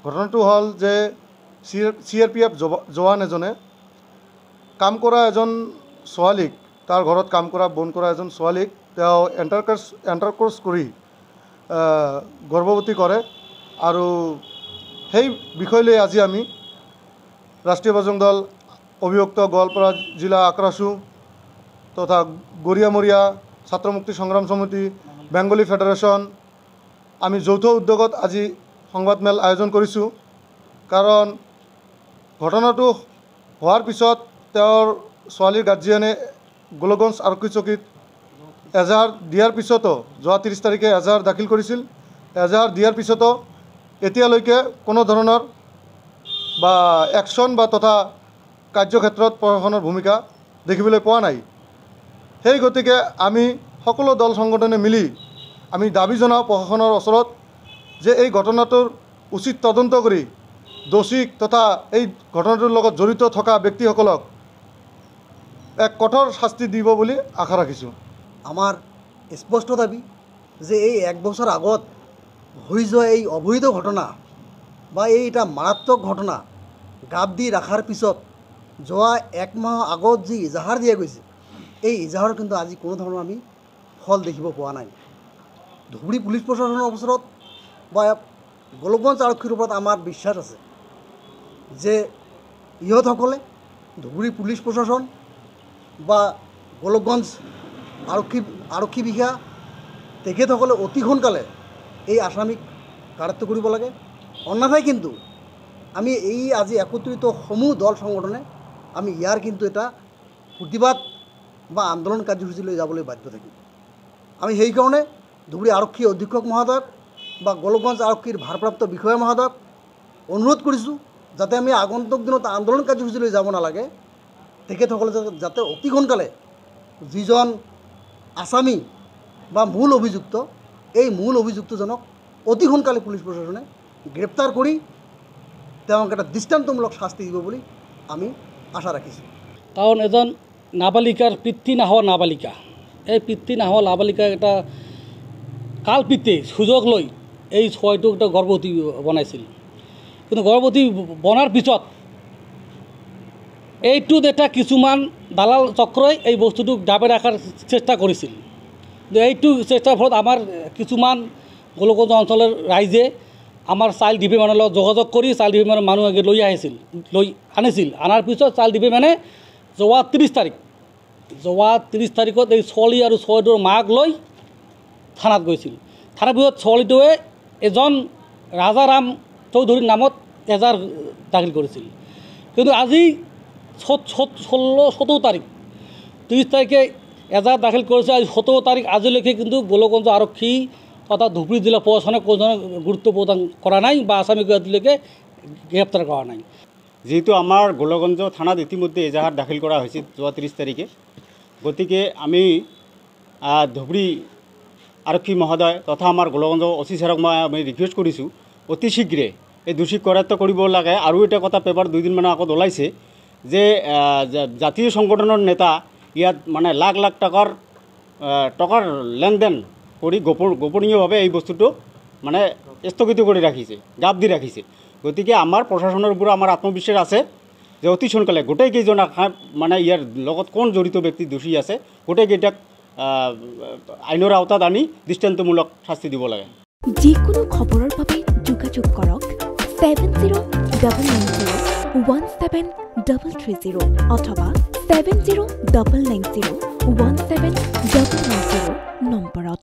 ঘটনাটো হ'ল যে CRPF জোৱান এজনে কাম কৰা এজন ছোৱালীক, তাৰ ঘৰত কাম কৰা বন কৰা এজন ছোৱালীক তেওঁ এণ্টাৰকোৰ্ছ কৰি গৰ্ভৱতী কৰে। আৰু সেই বিষয় লৈ আজি আমি ৰাষ্ট্ৰীয় বজৰং দল, অভিযুক্ত গোৱালপাৰা জিলা আক্ৰাসু তথা গৰিয়ামৰীয়া ছাত্ৰ মুক্তি সংগ্ৰাম সমিতি, বেংগলী ফেডাৰেশ্যন আমি যৌথ উদ্যোগত আজি সংবাদমেল আয়োজন কৰিছোঁ। কাৰণ ঘটনাটো হোৱাৰ পিছত তেওঁৰ ছোৱালীৰ গাৰ্জিয়ানে গোলগঞ্জ আৰক্ষী চকীত এজাহাৰ দিয়াৰ পিছতো যোৱা 30 তাৰিখে এজাহাৰ দাখিল কৰিছিল। এজাহাৰ দিয়াৰ পিছতো এতিয়ালৈকে কোনো ধৰণৰ বা একশ্যন বা তথা কাৰ্যক্ষেত্ৰত প্ৰশাসনৰ ভূমিকা দেখিবলৈ পোৱা নাই। সেই গতিকে আমি সকলো দল সংগঠনে মিলি আমি দাবী জনাওঁ প্ৰশাসনৰ ওচৰত যে এই ঘটনাটোৰ উচিত তদন্ত কৰি দোষীক তথা এই ঘটনাটোৰ লগত জড়িত থকা ব্যক্তিসকলক এক কঠোৰ শাস্তি দিব বুলি আশা ৰাখিছোঁ। আমাৰ স্পষ্ট দাবী যে এই 1 বছৰ আগত হৈ যোৱা এই অবৈধ ঘটনা বা এইটা মাৰাত্মক ঘটনা গাপ দি ৰখাৰ পিছত যোৱা 1 মাহ আগত যি ইজাহাৰ দিয়া গৈছে, এই ইজাহাৰৰ কিন্তু আজি কোনো ধৰণৰ আমি ফল দেখিব পোৱা নাই। ধুবুৰী পুলিচ প্ৰশাসনৰ ওচৰত বা গোলগঞ্জ আৰক্ষীৰ ওপৰত আমাৰ বিশ্বাস আছে যে ইহঁতসকলে ধুবুৰী পুলিচ প্ৰশাসন বা গোলগঞ্জ আৰক্ষী বিষয়া তেখেতসকলে অতি সোনকালে এই আসামিক কাৰায়ত্ব কৰিব লাগে। অন্যথায় কিন্তু আমি এই আজি একত্ৰিত সমূহ দল সংগঠনে আমি ইয়াৰ কিন্তু এটা প্ৰতিবাদ বা আন্দোলন কাৰ্যসূচী লৈ যাবলৈ বাধ্য থাকিম। আমি সেইকাৰণে ধুবুৰী আৰক্ষী অধীক্ষক মহোদয়ক বা গোলগঞ্জ আৰক্ষীৰ ভাৰপ্ৰাপ্ত বিষয়া মহোদয়ক অনুৰোধ কৰিছোঁ যাতে আমি আগন্তুক দিনত আন্দোলন কাৰ্যসূচী লৈ যাব নালাগে। তেখেতসকলে যাতে অতি সোনকালে যিজন আসামী বা মূল অভিযুক্ত, এই মূল অভিযুক্তজনক অতি সোনকালে পুলিচ প্ৰশাসনে গ্ৰেপ্তাৰ কৰি তেওঁক এটা দৃষ্টান্তমূলক শাস্তি দিব বুলি আমি আশা ৰাখিছোঁ। কাৰণ এজন নাবালিকাৰ পিতৃ নাহোৱা নাবালিকা, এই পিতৃ নাহোৱা নাবালিকাক এটা কালপিতে সুযোগ লৈ এই ছোৱালীটোক এটা গৰ্ভৱতী বনাইছিল। কিন্তু গৰ্ভৱতী বনাৰ পিছত এইটোত এটা কিছুমান দালাল চক্ৰই এই বস্তুটোক দাবে ৰখাৰ চেষ্টা কৰিছিল। এইটো চেষ্টাৰ ফলত আমাৰ কিছুমান গোলগঞ্জ অঞ্চলৰ ৰাইজে আমাৰ চাইল্ড ডিপাৰ্টমেণ্টৰ লগত যোগাযোগ কৰি চাইল্ড ডিপাৰ্টমেণ্টৰ মানুহ লৈ আনিছিল। আনাৰ পিছত চাইল্ড ডিপাৰ্টমেণ্টে যোৱা 30 তাৰিখত এই ছোৱালী আৰু ছোৱালীটোৰ মাক লৈ থানাত গৈছিল। থানাৰ পিছত ছোৱালীটোৱে এজন ৰাজাৰাম চৌধুৰীৰ নামত এজাহাৰ দাখিল কৰিছিল। কিন্তু আজি 17 তাৰিখ 30 তাৰিখে এজাহাৰ দাখিল কৰিছে। আজি 17 তাৰিখ আজিলৈকে কিন্তু গোলগঞ্জ আৰক্ষী তথা ধুবুৰী জিলা প্ৰশাসনে কোনো গুৰুত্ব প্ৰদান কৰা নাই বা আসামীক আজিলৈকে গ্ৰেপ্তাৰ কৰা নাই। যেহেতু আমাৰ গোলগঞ্জ থানাত ইতিমধ্যে এজাহাৰ দাখিল কৰা হৈছিল যোৱা 30 তাৰিখে, গতিকে আমি ধুবুৰী আৰক্ষী মহোদয় তথা আমাৰ গোলগঞ্জ অচি ছাৰক মই আমি ৰিকুৱেষ্ট কৰিছোঁ অতি শীঘ্ৰে এই দোষীক কৰায়ত্ব কৰিব লাগে। আৰু এটা কথা পেপাৰ 2 দিনমানৰ আগত ওলাইছে যে জাতীয় সংগঠনৰ নেতা ইয়াত মানে লাখ লাখ টকাৰ লেনদেন কৰি গোপনীয়ভাৱে এই বস্তুটো মানে স্থগিত কৰি ৰাখিছে, গাপ দি ৰাখিছে। গতিকে আমাৰ প্ৰশাসনৰ ওপৰত আমাৰ আত্মবিশ্বাস আছে যে অতি সোনকালে গোটেইকেইজন মানে ইয়াৰ লগত কোন জড়িত ব্যক্তি দোষী আছে গোটেইকেইটাক আইনৰ আওতাত আনি দৃষ্টান্তমূলক শাস্তি দিব লাগে। যিকোনো খবৰৰ বাবে যোগাযোগ কৰক 7099017330 অথবা 7099017990 নম্বৰত।